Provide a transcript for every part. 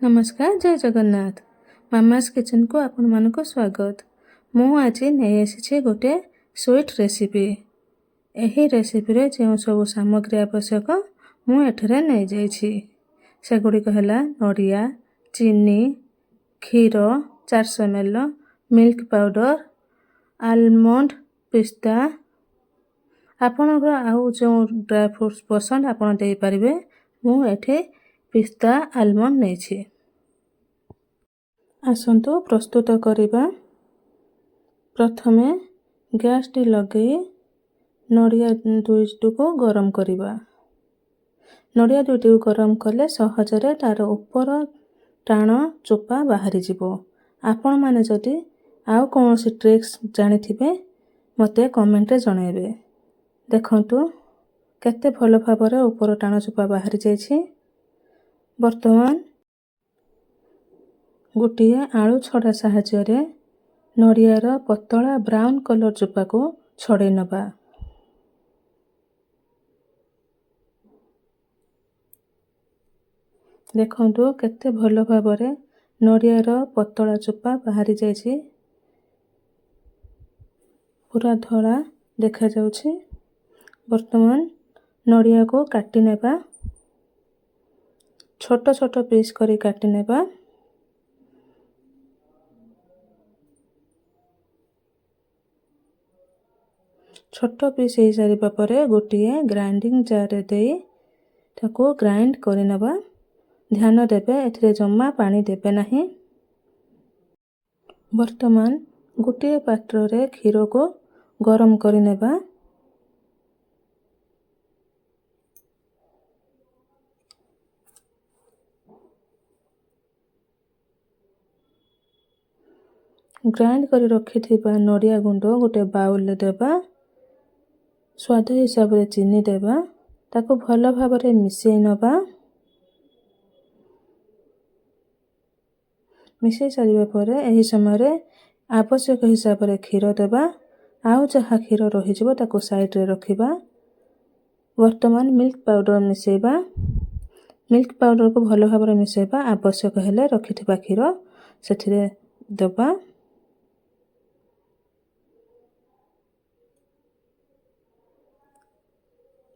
नमस्कार जय Jagannath mama's kitchen को आपण मानको स्वागत। मु आज नहीं आसी गोटे स्वीट रेसिपी। एही रेसिपी रे जो सब सामग्री आवश्यक मु एठरे नहीं जाइछि सेगुड़िक है नड़िया, चीनी, क्षीर 400 ml, मिल्क पाउडर, आलमंड, पिस्ता। आपण आउ जो ड्राई फ्रूट्स पसंद आपण दे पारिबे। मु एठे पिस्ता आलमंड नहीं। आसंतु प्रस्तुत करिबा। प्रथमे गैस टी लगे नड़िया दुईटी को गरम करिबा। नड़िया दुईटी को गरम कले सहजरे तार ऊपर टाण चोपा बाहरी जिवो। आपण माने जदि आउ कोनोसी ट्रिक्स जानिथिबे मते कमेंट रे जणाइबे। देखंतु केते भलो भाबरे ऊपर टाण चोपा बाहरी जाइछि। वर्तमान गोटिए आलू छड़ा साहाय्य नड़ियार पतला ब्राउन कलर चोपा को छड़े नबा। देखंतु केते भलो भाबरे नड़ियार पतला चोपा बाहरी जाइछि। पूरा धड़ा देखा जाउछि। वर्तमान नड़िया को काटी नेबा। छोट छोट पीस करी काटी नेबा। छोट पीस हो सारिबा परे गोटिए ग्राइंडिंग जार दे ताको ग्राइंड करि नबा। ध्यान देबे एथिरे जम्मा पानी देबे नाही। वर्तमान गोटिए पात्र रे क्षीर को गरम करि नेबा। ग्राइंड करी रखिथिबा नड़िया गुंड गोटे बाउल ले देबा। स्वाद हिसाब रे चीनी देबा। ताको भलो भाबरे मिसेई नबा। मिसेई सारिबा परे एही समय रे आवश्यक हिसाब रे क्षीर देबा। आउ जहा क्षीर रहि जिवो ताको साइड रे रखिबा। वर्तमान मिल्क पाउडर मिसेइबा। मिल्क पाउडर को भलो भाबरे मिसेइबा। आवश्यक हेले रखिथिबा क्षीर सेथिरे देबा।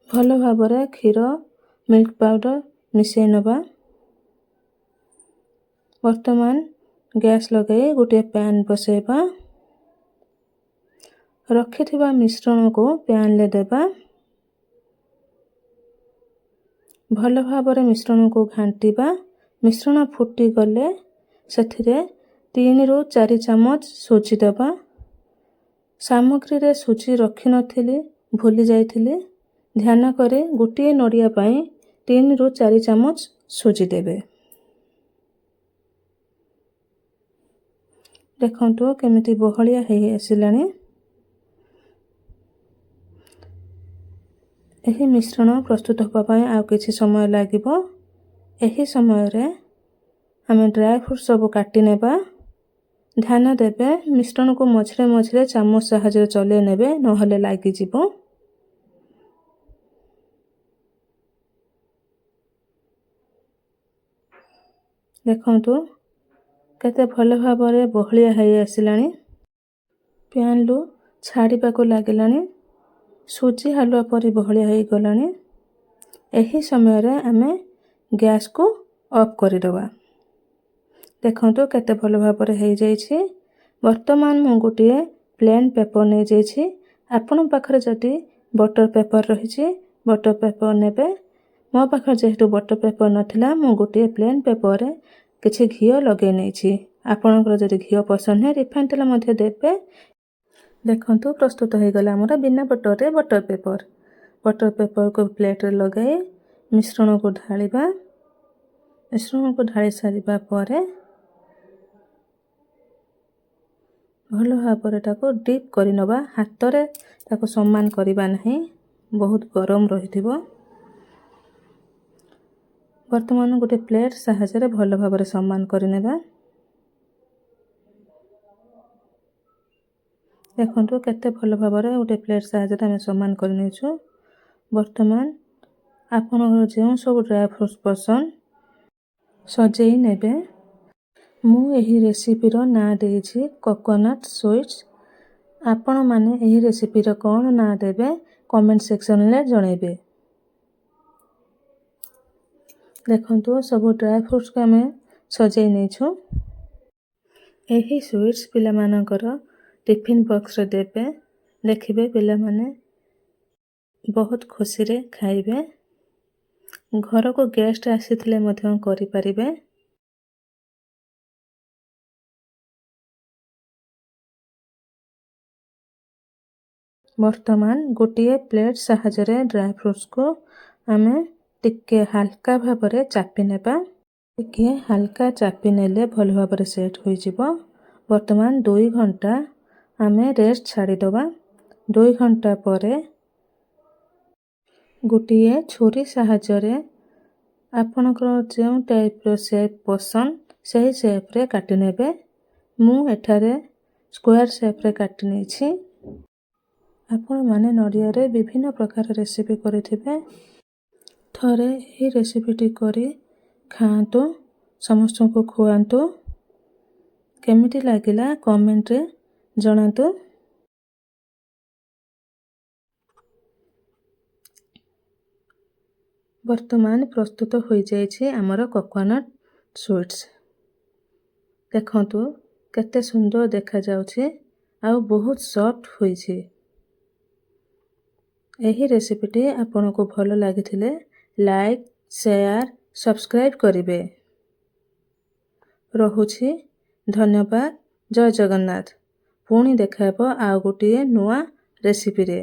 भलो भाबरे क्षीर मिल्क पाउडर मिसेई नबा। वर्तमान गैस लगे गोटे पैन बसेबा। रखिथिबा मिश्रण को पैन ले देबा। भलो भाबरे मिश्रण को घांटीबा। मिश्रण फुटी गले सेथिरे 3 ରୁ 4 चामच सूजी देबा। सामग्री रे सूजी रखि नथिली भूली जाइथिली। ध्यान करे गोटिए नड़िया पाई 3 ରୁ 4 चामच सूजी देबे। देखंतु केमिति बहलिया हेई आसिलानी। एही मिश्रण प्रस्तुत होबा पाई आ किछि समय लागिबो। एही समय रे हमें ड्राई फ्रूट सब काटी नेबा। ध्यान देबे मिश्रण को मझरे मझरे चामच साहाय्य चले नेबे नहले लागि जिवो। देखंतु केते भलो भाबरे बहलिया हेई आसिलानी। पैन लु छाड़ीबा को लागिलानी। सूजी हलवा परी बहलिया हेई गलानी। एही समय रे हमें गैस को ऑफ करि दबा। देखंतु केते भलो भाबरे हेई जाइछि। वर्तमान मु गोटिए प्लेन पेपर नै जाइछि। आपण पाखरे जदि बटर पेपर रहिछि बटर पेपर नेबे। मो पाखरे जेहेतु बटर पेपर नथिला मु गोटिए प्लेन पेपर रे किछि घियो लगे नैछि। आपणकर जदि घियो पसंद है रिफाइंड तेल मध्ये देबे। देखंतु प्रस्तुत हो गला हमरा बिना बटर रे बटर पेपर। बटर पेपर को प्लेट रे लगाई मिश्रण को ढालिबा। मिश्रण को ढाली सारिबा परे भलो भाबरे ताको डीप करि नबा। हाथ रे ताको समान करिबा नाही बहुत गरम रहिथिबो। वर्तमान गोटे प्लेट साहाय्य रे भलो भाबरे समान करि नेबा। देखंतु केते भलो भाबरे गोटे प्लेट साहाय्य रे हम समान करि नेछु। वर्तमान आपण जे सब ड्राई फ्रूट्स पसंद ସଜେଇ ନେବେ। ମୁଁ ଏହି ରେସିପିର ନାଁ ଦେଇଛି କୋକୋନଟ୍ ସୁଇଟ୍ସ। ଆପଣମାନେ ଏହି ରେସିପିର କ'ଣ ନାଁ ଦେବେ କମେଣ୍ଟ ସେକ୍ସନରେ ଜଣାଇବେ। ଦେଖନ୍ତୁ ସବୁ ଡ୍ରାଏ ଫ୍ରୁଟ୍ସକୁ ଆମେ ସଜେଇ ନେଇଛୁ। ଏହି ସୁଇଟ୍ସ ପିଲାମାନଙ୍କର ଟିଫିନ୍ ବକ୍ସରେ ଦେବେ। ଦେଖିବେ ପିଲାମାନେ ବହୁତ ଖୁସିରେ ଖାଇବେ। ଘରକୁ ଗେଷ୍ଟ ଆସିଥିଲେ ମଧ୍ୟ କରିପାରିବେ। ବର୍ତ୍ତମାନ ଗୋଟିଏ ପ୍ଲେଟ୍ ସାହାଯ୍ୟରେ ଡ୍ରାଏ ଫ୍ରୁଟ୍ସକୁ ଆମେ ଟିକେ ହାଲକା ଭାବରେ ଚାପି ନେବା। ଟିକେ ହାଲକା ଚାପି ନେଲେ ଭଲ ଭାବରେ ସେଟ୍ ହୋଇଯିବ। ବର୍ତ୍ତମାନ 2 ଘଣ୍ଟା ଆମେ ରେଷ୍ଟ ଛାଡ଼ିଦେବା। 2 ଘଣ୍ଟା ପରେ ଗୋଟିଏ ଛୁରୀ ସାହାଯ୍ୟରେ ଆପଣଙ୍କର ଯେଉଁ ଟାଇପ୍ର ସେପ୍ ପସନ୍ଦ ସେହି ସେପ୍ରେ କାଟି ନେବେ। ମୁଁ ଏଠାରେ ସ୍କୋୟାର ସେପ୍ରେ କାଟି ନେଇଛି। ଆପଣମାନେ ନଡ଼ିଆରେ ବିଭିନ୍ନ ପ୍ରକାର ରେସିପି କରିଥିବେ। ଥରେ ଏହି ରେସିପିଟି କରି ଖାଆନ୍ତୁ, ସମସ୍ତଙ୍କୁ ଖୁଆନ୍ତୁ। କେମିତି ଲାଗିଲା କମେଣ୍ଟରେ ଜଣାନ୍ତୁ। ବର୍ତ୍ତମାନ ପ୍ରସ୍ତୁତ ହୋଇଯାଇଛି ଆମର କୋକୋନଟ୍ ସୁଇଟ୍ସ। ଦେଖନ୍ତୁ କେତେ ସୁନ୍ଦର ଦେଖାଯାଉଛି ଆଉ ବହୁତ ସଫ୍ଟ ହୋଇଛି। ଏହି ରେସିପିଟି ଆପଣଙ୍କୁ ଭଲ ଲାଗିଥିଲେ ଲାଇକ୍, ସେୟାର, ସବସ୍କ୍ରାଇବ୍ କରିବେ। ରହୁଛି। ଧନ୍ୟବାଦ। ଜୟ ଜଗନ୍ନାଥ। ପୁଣି ଦେଖା ହେବ ଆଉ ଗୋଟିଏ ନୂଆ ରେସିପିରେ।